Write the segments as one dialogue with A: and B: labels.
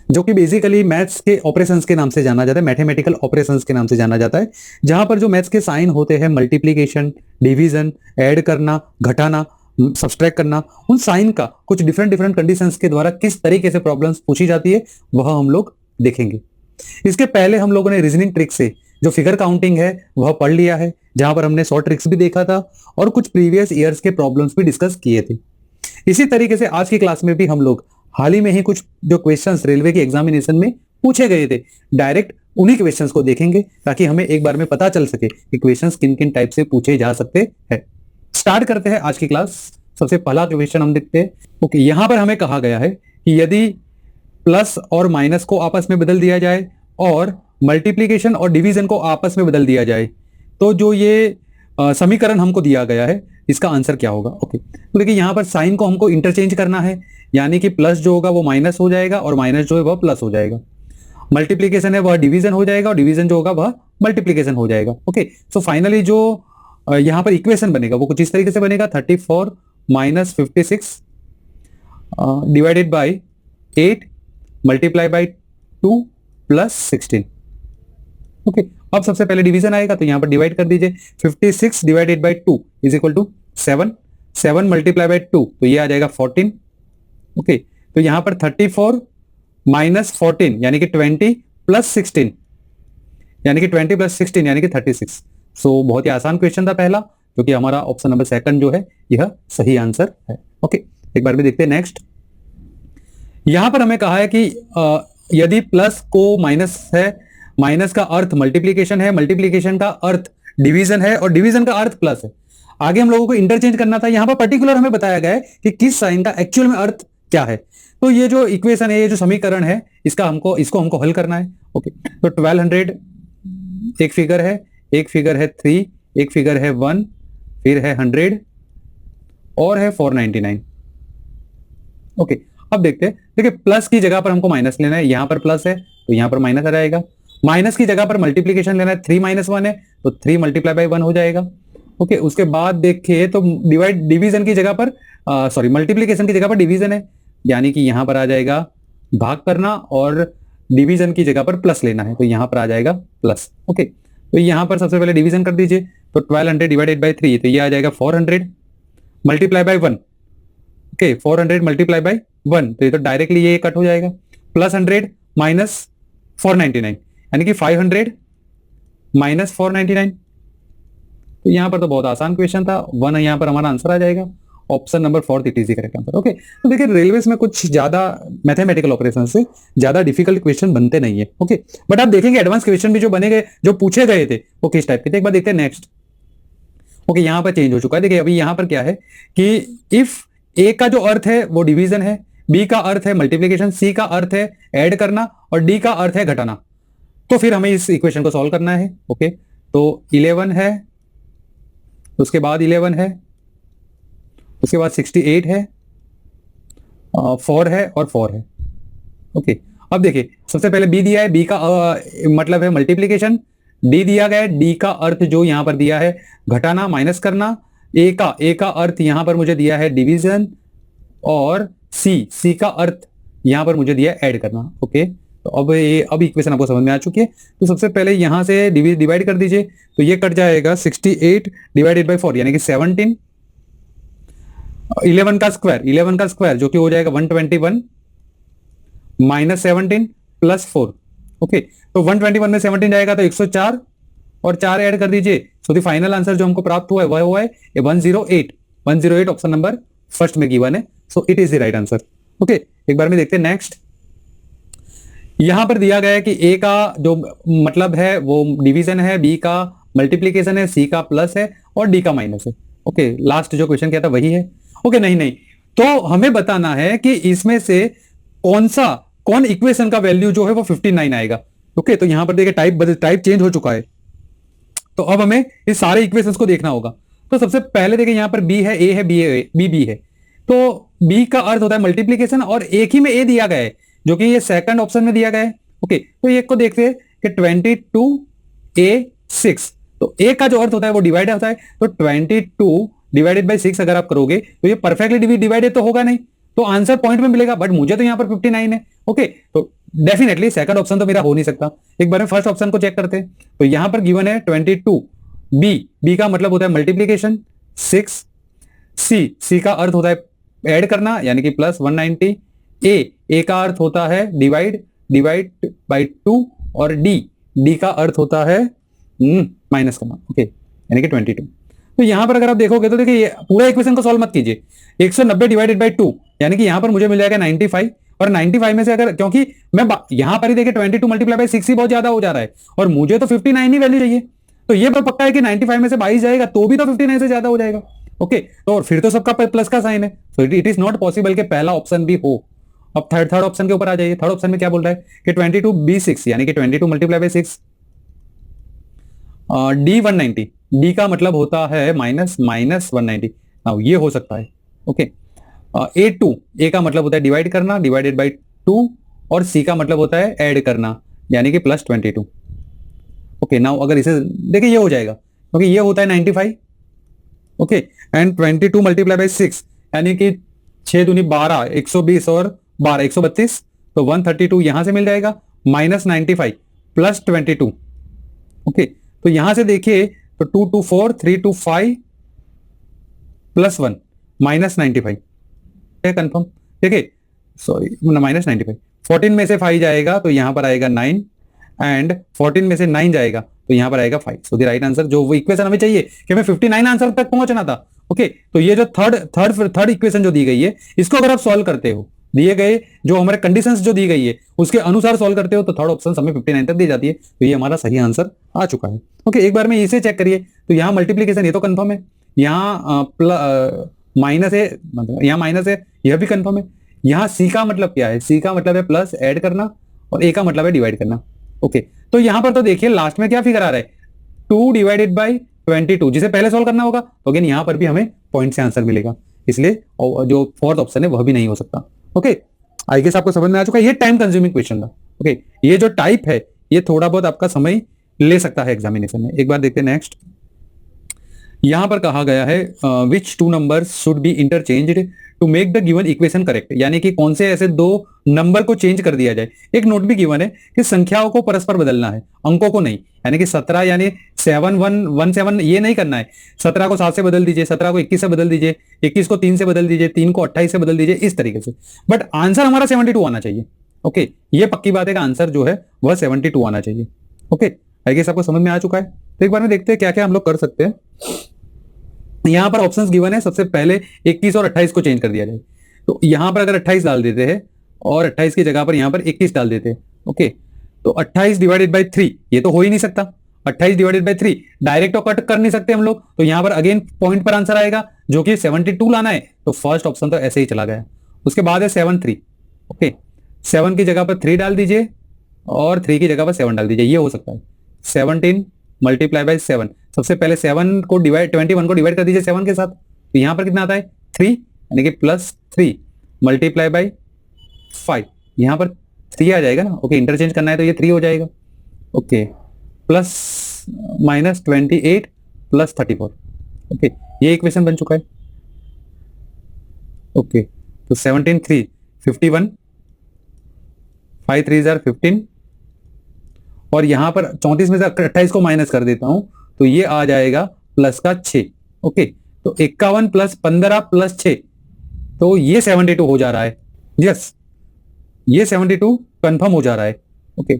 A: जो कि basically maths के ऑपरेशंस के नाम से जाना जाता है, मैथमेटिकल ऑपरेशंस के नाम से जाना जाता है, जहां पर जो मैथ्स के साइन होते हैं, मल्टीप्लीकेशन, डिवीजन, ऐड करना, घटाना, सब्सट्रैक्ट करना, उन साइन का कुछ डिफरेंट डिफरेंट कंडीशंस के द्वारा किस तरीके से प्रॉब्लम्स पूछी जाती है वह हम लोग देखेंगे। इसके पहले हम लोगों ने रीजनिंग ट्रिक से जो फिगर काउंटिंग है वह पढ़ लिया है, जहां पर हमने शॉर्ट ट्रिक्स भी देखा था और कुछ प्रीवियस ईयर्स के प्रॉब्लम्स भी डिस्कस किए थे। इसी तरीके से आज की क्लास में भी हम लोग हाल ही में ही कुछ जो क्वेश्चंस रेलवे के एग्जामिनेशन में पूछे गए थे, डायरेक्ट उन्हीं क्वेश्चंस को देखेंगे ताकि हमें एक बार में पता चल सके कि क्वेश्चंस किन किन टाइप से पूछे जा सकते हैं। स्टार्ट करते हैं आज की क्लास। सबसे पहला क्वेश्चन हम देखते हैं। ओके, यहां पर हमें कहा गया है कि यदि प्लस और माइनस को आपस में बदल दिया जाए और मल्टीप्लीकेशन और डिवीजन को आपस में बदल दिया जाए तो जो ये समीकरण हमको दिया गया है इसका आंसर क्या होगा। ओके, तो देखिए यहां पर साइन को हमको इंटरचेंज करना है, यानी कि प्लस जो होगा वो माइनस हो जाएगा और माइनस जो है वह प्लस हो जाएगा। मल्टीप्लीकेशन है वह डिवीजन हो जाएगा और डिवीजन जो होगा वह मल्टीप्लीकेशन हो जाएगा। ओके, सो फाइनली जो यहां पर इक्वेशन बनेगा वो कुछ इस तरीके से बनेगा, 34 minus 56 divided by 8 multiply by 2 plus 16। Okay, अब सबसे पहले डिवीजन आएगा तो यहां पर डिवाइड कर दीजिए। 56 divided by 2 is equal to 7, 7 multiply by 2 तो ये आ जाएगा 14। ओके, तो यहां पर 34 माइनस 14 यानी कि 20 प्लस 16 यानी कि 20 प्लस 16 यानी कि 36। सो बहुत ही आसान क्वेश्चन था पहला, क्योंकि हमारा ऑप्शन नंबर सेकंड जो है यह सही आंसर है। ओके, एक बार भी देखते हैं नेक्स्ट। यहां पर हमें कहा है कि यदि प्लस को माइनस है, माइनस का अर्थ मल्टीप्लीकेशन है, मल्टीप्लीकेशन का अर्थ डिवीजन है और डिवीजन का अर्थ प्लस है। आगे हम लोगों को इंटरचेंज करना था, यहां पर पर्टिकुलर हमें बताया गया है कि किस साइन का एक्चुअल में अर्थ क्या है। तो ये जो इक्वेशन है, ये जो समीकरण है, इसको हमको हल करना है। ओके, तो 1200 एक फिगर है, एक फिगर है 3, एक फिगर है 1, फिर है 100 और है 499। ओके, अब देखते हैं। देखिए प्लस की जगह पर हमको माइनस लेना है, यहां पर प्लस है तो यहां पर माइनस आ जाएगा। माइनस की जगह पर मल्टीप्लीकेशन लेना है, 3 माइनस 1 है तो 3 मल्टीप्लाई बाई 1 हो जाएगा। ओके, उसके बाद देखिए तो डिवीजन की जगह पर सॉरी मल्टीप्लीकेशन की जगह पर डिवीजन है, यानी कि यहां पर आ जाएगा भाग करना और डिवीजन की जगह पर प्लस लेना है तो यहां पर आ जाएगा प्लस। ओके, तो यहां पर सबसे पहले डिवीजन कर दीजिए, तो 1200 डिवाइडेड बाई 3 तो ये आ जाएगा 400 multiply by 1। Okay, 400 multiply by 1 तो ये तो डायरेक्टली ये कट हो जाएगा, प्लस 100 माइनस 499 यानी कि 500 माइनस 499। तो यहां पर तो बहुत आसान क्वेश्चन था, 1 यहां पर हमारा आंसर आ जाएगा, option number 4 it is the correct answer. Okay, तो देखिए रेलवेज में कुछ ज्यादा मैथमेटिकल ऑपरेशन से ज्यादा डिफिकल्ट क्वेश्चन बनते नहीं है। ओके, बट आप देखेंगे एडवांस क्वेश्चन भी जो बनेंगे, जो पूछे गए थे वो किस टाइप के थे। एक बार देखते हैं नेक्स्ट। ओके, यहां पर चेंज हो चुका है। देखिए अभी यहां पर क्या है कि इफ ए का जो अर्थ है वो डिवीजन है, बी का अर्थ है मल्टीप्लीकेशन, सी का अर्थ है ऐड करना और डी का अर्थ है घटाना, तो फिर हमें इस इक्वेशन को सॉल्व करना है। ओके, तो 11 है, उसके बाद 11 है, उसके बाद 68 है, 4 है और 4 है। ओके, अब देखिए सबसे पहले बी दिया है, बी का मतलब है मल्टीप्लीकेशन, डी दिया गया है, डी का अर्थ जो यहां पर दिया है घटाना माइनस करना, ए का अर्थ यहां पर मुझे दिया है डिवीजन और सी का अर्थ यहां पर मुझे दिया है ऐड करना। ओके, तो अब इक्वेशन आपको समझ में आ चुकी है। तो सबसे पहले यहां से डिवाइड कर दीजिए, तो ये कट जाएगा 68 डिवाइडेड बाई 4 यानी कि 17, 11 का स्क्वायर जो कि हो जाएगा 121 माइनस 17 प्लस 4। ओके, तो 121 में 17 जाएगा तो 104 और 4 ऐड कर दीजिए, सो द फाइनल आंसर जो हमको प्राप्त हुआ है वह हुआ है 108 ऑप्शन नंबर फर्स्ट में गिवन है, so it is the right answer. Okay, एक बार में देखते हैं नेक्स्ट। यहां पर दिया गया है कि ए का जो मतलब है वो डिवीजन है, बी का मल्टीप्लीकेशन है, सी का प्लस है और डी का माइनस है। ओके, लास्ट जो क्वेश्चन किया था वही है। ओके, नहीं तो हमें बताना है कि इसमें से कौन इक्वेशन का वैल्यू जो है वो 59 आएगा। ओके, तो यहां पर देखिए टाइप चेंज हो चुका है, तो अब हमें इस सारे इक्वेशंस को देखना होगा। तो सबसे पहले देखिए यहां पर बी है, ए है, बी है, तो बी का अर्थ होता है मल्टीप्लीकेशन और एक ही में ए दिया गया है जो कि ये सेकंड ऑप्शन में दिया गया है। ओके, तो एक को देखते हैं कि 22A6, तो ए का जो अर्थ होता है वो डिवाइड होता है, तो 22 डिवाइडेड बाई 6 अगर आप करोगे तो ये परफेक्टली डिवाइडेड तो होगा नहीं, तो आंसर पॉइंट में मिलेगा, बट मुझे तो यहां पर 59 है। ओके, तो डेफिनेटली सेकंड ऑप्शन तो मेरा हो नहीं सकता। एक बार में फर्स्ट ऑप्शन को चेक करते हैं। तो यहां पर गिवन है 22, बी का मतलब होता है मल्टीप्लीकेशन 6, सी का अर्थ होता है ऐड करना यानी कि प्लस 190, ए का अर्थ होता है डिवाइड बाय 2, और डी का अर्थ होता है माइनस करना, ओके, यानी कि 22। तो यहां पर अगर आप देखोगे तो देखिए पूरा इक्वेशन को सॉल्व मत कीजिए, 190 डिवाइडेड बाय 2 यानी कि यहां पर मुझे मिल जाएगा 95, और 95 में से अगर, क्योंकि मैं यहां पर ही देखिए 22 मल्टीप्लाई बाय 6 ही बहुत ज्यादा हो जा रहा है और मुझे तो 59 ही वैल्यू चाहिए, तो ये पक्का है कि 95 में से 22 जाएगा तो भी तो 59 से ज्यादा हो जाएगा। ओके, तो फिर तो सबका प्लस का साइन है, so it is not possible कि पहला ऑप्शन भी हो। अब थर्ड ऑप्शन के ऊपर आ जाइए। थर्ड ऑप्शन में क्या बोल रहा है कि 22 B6 यानी कि 22 मल्टीप्लाई बाय 6, डी 190, डी का मतलब होता है माइनस 190। नाउ ये हो सकता है, ओके। A2, ए का मतलब होता है डिवाइड करना डिवाइडेड बाय 2, और सी का मतलब होता है ऐड करना यानी कि प्लस 22। ओके, नाउ अगर इसे देखिए ये हो जाएगा क्योंकि ये होता है 95, ओके, एंड 22 मल्टीप्लाई बाय 6 यानी कि 6 दूनी 12, 120 और 12 132, तो 132 यहां से मिल जाएगा, माइनस 95 प्लस 22। ओके, तो यहां से देखिए तो 2 2 4 3 2 5 प्लस 1 माइनस 95 है, कंफर्म। देखिए सॉरी माइनस 95, 14 में से 5 जाएगा तो यहां पर आएगा 9, एंड 14 में से 9 जाएगा तो यहां पर आएगा 5। सो द राइट आंसर, जो वो इक्वेशन हमें चाहिए कि हमें 59 आंसर तक पहुंचना था। ओके, तो ये जो थर्ड इक्वेशन जो दी गई है, इसको अगर आप सॉल्व करते हो, दिए गए जो हमारे कंडीशंस जो दी गई है उसके अनुसार सॉल्व करते हो, तो थर्ड ऑप्शन हमें 59 तक दी जाती है, तो ये हमारा सही आंसर आ चुका है। ओके, एक बार में इसे चेक करिए, तो यहाँ मल्टीप्लीकेशन ये तो कंफर्म है, यहाँ माइनस है, मतलब यहाँ माइनस है, यह भी कंफर्म है। यहाँ सी का मतलब क्या है, सी का मतलब है प्लस ऐड करना, और ए का मतलब है डिवाइड करना। ओके, तो यहां पर तो देखिए लास्ट में क्या फिगर आ रहा है, 2 डिवाइडेड बाई 22, जिसे पहले सॉल्व करना होगा, तो अगेन यहां पर भी हमें पॉइंट से आंसर मिलेगा, इसलिए जो फोर्थ ऑप्शन है वह भी नहीं हो सकता। ओके, आई गेस आपको समझ में आ चुका है, ये टाइम कंज्यूमिंग क्वेश्चन था। ओके, ये जो टाइप है ये थोड़ा बहुत आपका समय ले सकता है एग्जामिनेशन में। एक बार देखते हैं नेक्स्ट, यहां पर कहा गया है which two numbers should be interchanged to make the given equation correct, यानी कि कौन से ऐसे दो नंबर को चेंज कर दिया जाए। एक नोट भी गिवन है कि संख्याओं को परस्पर बदलना है, अंकों को नहीं, यानी कि 17 यानी 7117 ये नहीं करना है, 17 को 7 से बदल दीजिए, 17 को 21 से बदल दीजिए, 21 को 3 से बदल दीजिए, 3 को 28 से बदल दीजिए, इस तरीके से। बट आंसर हमारा 72 आना चाहिए। ओके, ये पक्की बात है कि आंसर जो है वह 72 आना चाहिए। ओके, आई गेस आपको समझ में आ चुका है। तो एक बार में देखते हैं क्या क्या हम लोग कर सकते हैं। यहां पर ऑप्शंस गिवन है, सबसे पहले 21 और 28 को चेंज कर दिया जाए, तो यहां पर अगर 28 डाल देते हैं और 28 की जगह पर यहां पर 21 डाल देते हैं, ओके, तो 28 डिवाइडेड बाय 3 ये तो हो ही नहीं सकता, 28 डिवाइडेड बाय 3 डायरेक्ट तो कट कर नहीं सकते हम लोग, तो यहां पर अगेन पॉइंट पर आंसर आएगा जो कि 72 लाना है, तो फर्स्ट ऑप्शन तो ऐसे ही चला गया। उसके बाद है 7 3, ओके, 7 की जगह पर 3 डाल दीजिए और 3 की जगह पर 7 डाल दीजिए, ये हो सकता है। 17 मल्टीप्लाई बाय 7, सबसे पहले 7 को डिवाइड 21 को डिवाइड कर दीजिए 7 के साथ, तो यहां पर कितना आता है 3, यानी कि प्लस 3 मल्टीप्लाई बाय 5, यहां पर 3 आ जाएगा ना। ओके, इंटरचेंज करना है तो ये 3 हो जाएगा। Okay, plus minus 28 plus 34, okay, ये इक्वेशन बन चुका है। ओके, तो 17 3 51, 5 3 15, और यहां पर 34 में से 28 को माइनस कर देता हूं तो ये आ जाएगा प्लस का 6। ओके, तो 51 प्लस 15 प्लस 6, तो ये 72 हो जा रहा है। यस, ये 72 कंफर्म हो जा रहा है। ओके,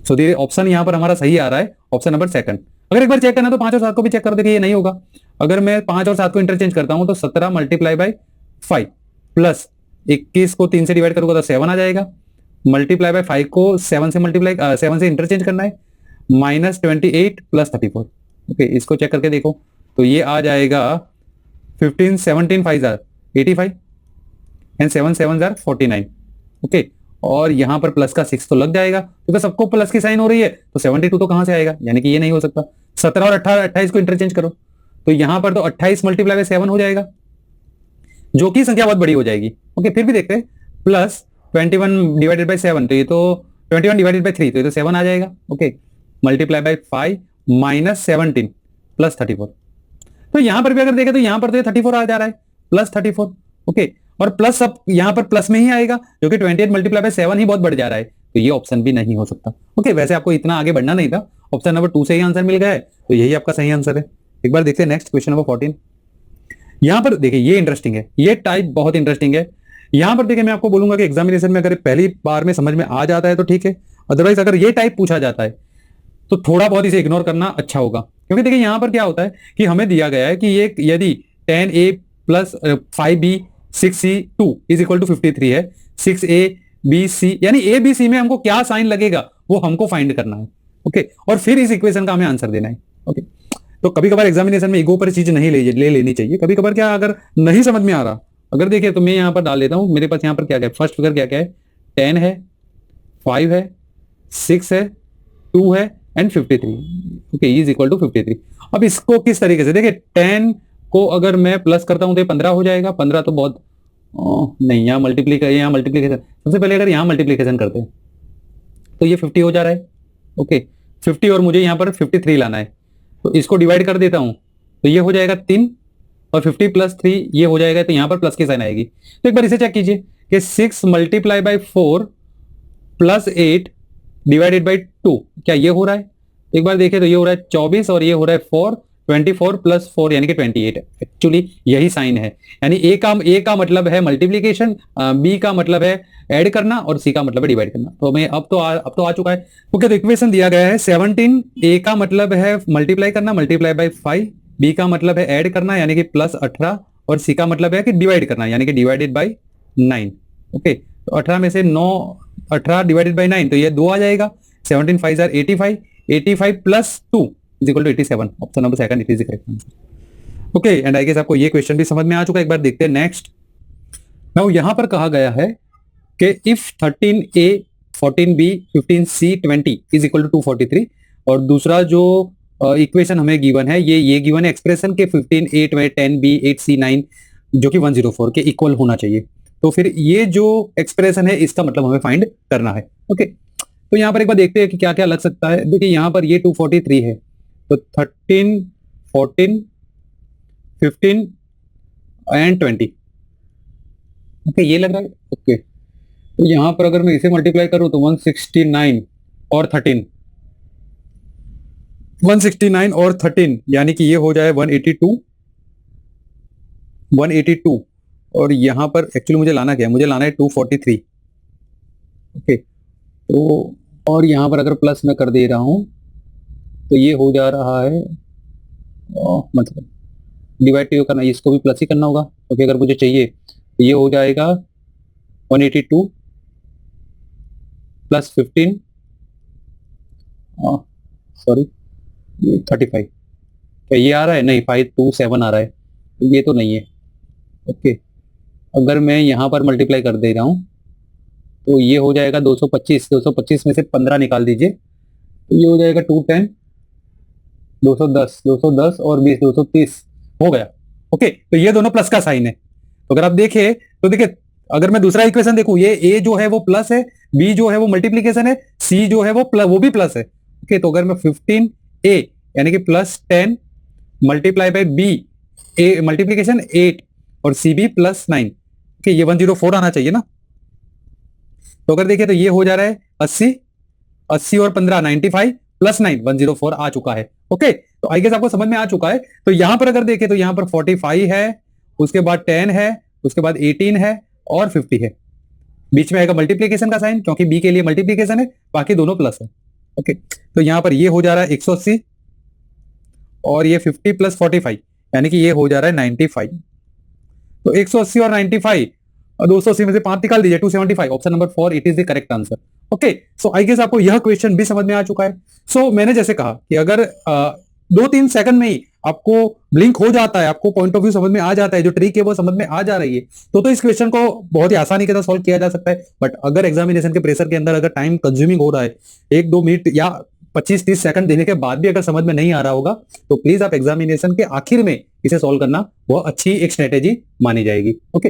A: सो द ऑप्शन यहां पर हमारा सही आ रहा है, ऑप्शन नंबर सेकंड। अगर एक बार चेक करना तो 5 और 7 को भी चेक कर देखिए, ये नहीं होगा। अगर मैं 5 और 7 को इंटरचेंज करता हूं तो 17 मल्टीप्लाई बाय 5 प्लस 21 को 3 से डिवाइड करूंगा तो 7 आ जाएगा, मल्टीप्लाई बाय 5 को 7 से इंटरचेंज करना है, माइनस 28 प्लस 34। ओके, इसको चेक करके देखो तो ये आ जाएगा 15 17 5 85 एंड 7 7 49। ओके, और यहां पर प्लस का 6 तो लग जाएगा क्योंकि सबको प्लस की साइन हो रही है, तो 72 तो कहां से आएगा, यानी कि ये नहीं हो सकता। 17 और 18 28 को इंटरचेंज करो तो यहां पर तो 28 मल्टीप्लाई बाय 7 हो जाएगा, जो कि संख्या बहुत बड़ी हो जाएगी। ओके, फिर भी देखते हैं, प्लस 21 डिवाइडेड बाय 7, तो ये तो 21 डिवाइडेड बाय 3, तो ये तो 7 आ जाएगा। Okay, multiply by 5 minus 17 plus 34, तो यहां पर भी अगर देखें तो यहां पर तो 34 आ जा रहा है, प्लस 34। ओके, और प्लस अब यहां पर प्लस में ही आएगा क्योंकि 28 मल्टीप्लाई बाय 7 ही बहुत बढ़ जा रहा है, तो ये ऑप्शन भी नहीं हो सकता। ओके, वैसे आपको इतना आगे बढ़ना नहीं था, ऑप्शन नंबर 2 से ही आंसर मिल गया है, तो यही आपका सही आंसर है। एक बार देखते हैं नेक्स्ट क्वेश्चन नंबर 14। यहां पर देखिए ये इंटरेस्टिंग है, ये टाइप बहुत इंटरेस्टिंग है। यहां पर देखिए मैं आपको बोलूंगा कि एग्जामिनेशन में अगर पहली बार में समझ में आ जाता है तो ठीक है, अदरवाइज अगर ये टाइप पूछा जाता है तो थोड़ा बहुत इसे इग्नोर करना अच्छा होगा। क्योंकि देखिए यहां पर क्या होता है कि हमें दिया गया है कि ये यदि 10a plus 5b 6c 2 is equal to 53 है, 6a b c यानी a b c में हमको क्या साइन लगेगा वो हमको फाइंड करना है। ओके, और फिर इस इक्वेशन का हमें आंसर देना है। ओके, तो कभी कभार एग्जामिनेशन में ईगो पर चीज नहीं ले लेनी चाहिए। कभी कभार क्या अगर नहीं समझ में आ रहा, अगर देखिए तो मैं यहां पर डाल देता हूं, मेरे पास यहां पर क्या क्या है, फर्स्ट फिगर क्या क्या है, 10 है, 5 है, 6 है, 2 है and 53। Okay, is equal to 53। अब इसको किस तरीके से देखिए, 10 को अगर मैं प्लस करता हूं तो 15 हो जाएगा। 15 तो बहुत नहीं, यहाँ मल्टीप्लीकेशन सबसे पहले अगर यहाँ मल्टीप्लीकेशन करते हैं तो ये 50 हो जा रहा है। ओके, 50 और मुझे यहाँ पर 53 लाना है, तो इसको डिवाइड कर देता हूं तो ये हो जाएगा 3 और 50 प्लस 3 ये हो जाएगा, तो यहाँ पर प्लस की साइन आएगी। तो एक बार इसे चेक कीजिए कि 6 multiply by 4 plus 8 divided by 2 क्या ये हो रहा है? एक बार देखिए तो ये हो रहा है 24 और ये हो रहा है 4, 24 प्लस 4 यानी कि 28। एक्चुअली यही साइन है, यानी ए का मतलब है मल्टीप्लीकेशन, बी का मतलब है ऐड करना और सी का मतलब है डिवाइड करना। तो मैं अब तो आ चुका है। ओके, तो इक्वेशन दिया गया है 17, ए का मतलब है मल्टीप्लाई करना, मल्टीप्लाई बाई 5, बी का मतलब है ऐड करना यानी कि प्लस 18 और सी का मतलब है कि डिवाइड करना यानी कि डिवाइडेड बाई 9। ओके, तो 18 में से 9 18 डिवाइडेड बाई 9 तो ये 2 आ जाएगा। 17 5 are 85, 85 plus 2 is equal to 87। Option number second it is the correct answer. Okay, and I guess आपको ये क्वेश्चन भी समझ में आ चुका है। एक बार देखते हैं नेक्स्ट। नाउ यहां पर कहा गया है कि if 13a 14b 15c 20 is equal to 243 और दूसरा जो इक्वेशन हमें गिवन है ये गिवन है एक्सप्रेशन के 15a 10b 8c 9 जो कि 104 के इक्वल होना चाहिए। तो फिर ये जो एक्सप्रेशन है इसका मतलब हमें फाइंड करना है। ओके, तो यहां पर एक बार देखते हैं कि क्या क्या लग सकता है। देखिए यहां पर ये 243 है, तो 13 14 15 एंड 20। ओके, ये लग रहा है। ओके, तो यहां पर अगर मैं इसे मल्टीप्लाई करूं तो 169 और 13, 169 और 13 यानी कि ये हो जाए 182 और यहां पर एक्चुअली मुझे लाना क्या है, मुझे लाना है 243। ओके, तो और यहां पर अगर प्लस मैं कर दे रहा हूं तो ये हो जा रहा है मतलब डिवाइड करना, इसको भी प्लस ही करना होगा क्योंकि अगर मुझे चाहिए तो ये हो जाएगा 182 प्लस 15 सॉरी ये 35। क्या ये आ रहा है? नहीं, 527 आ रहा है, तो ये तो नहीं है। ओके, अगर मैं यहाँ पर मल्टीप्लाई कर दे रहा हूँ तो ये हो जाएगा 225, 225 में से 15 निकाल दीजिए तो ये हो जाएगा 210, 210, 210 और 20 230 हो गया। ओके, तो ये दोनों प्लस का साइन है। तो अगर आप देखें तो देखिए अगर मैं दूसरा इक्वेशन देखूं, ये ए जो है वो प्लस है, बी जो है वो मल्टीप्लीकेशन है, सी जो है वो भी प्लस है। ओके, तो अगर मैं 15a यानी कि plus 10 multiply by B A multiplication 8 और सी बी प्लस 9, ओके ये 104 आना चाहिए ना। तो अगर देखिए तो ये हो जा रहा है 80, 80 और 15 95 प्लस 9 104 आ चुका है। ओके, तो आई गेस आपको समझ में आ चुका है। तो यहां पर अगर देखें तो यहां पर 45 है, उसके बाद 10 है, उसके बाद 18 है और 50 है। बीच में आएगा मल्टीप्लीकेशन का साइन क्योंकि बी के लिए मल्टीप्लीकेशन है, बाकी दोनों प्लस है। ओके, तो यहां पर ये हो जा रहा है 180 और ये 50 प्लस 45 यानी कि ये हो जा रहा है 95। तो 180 और 95 और 280 में से 5 निकाल दीजिए 275। Option number 4 it is the correct answer. Okay, so I guess आपको यह क्वेश्चन भी समझ में आ चुका है। सो मैंने जैसे कहा कि अगर 2-3 सेकंड में ही आपको ब्लिंक हो जाता है, आपको पॉइंट ऑफ व्यू समझ में आ जाता है, जो ट्रिक है वो समझ में आ जा रही है, तो इस क्वेश्चन को बहुत ही आसानी के साथ सॉल्व किया जा सकता है। बट अगर एग्जामिनेशन के प्रेशर के अंदर अगर टाइम कंज्यूमिंग हो रहा है, 1-2 मिनट या 25-30 सेकंड देने के बाद भी अगर समझ में नहीं आ रहा होगा तो प्लीज आप एग्जामिनेशन के आखिर में इसे सॉल्व करना, वो अच्छी एक स्ट्रेटेजी मानी जाएगी। ओके।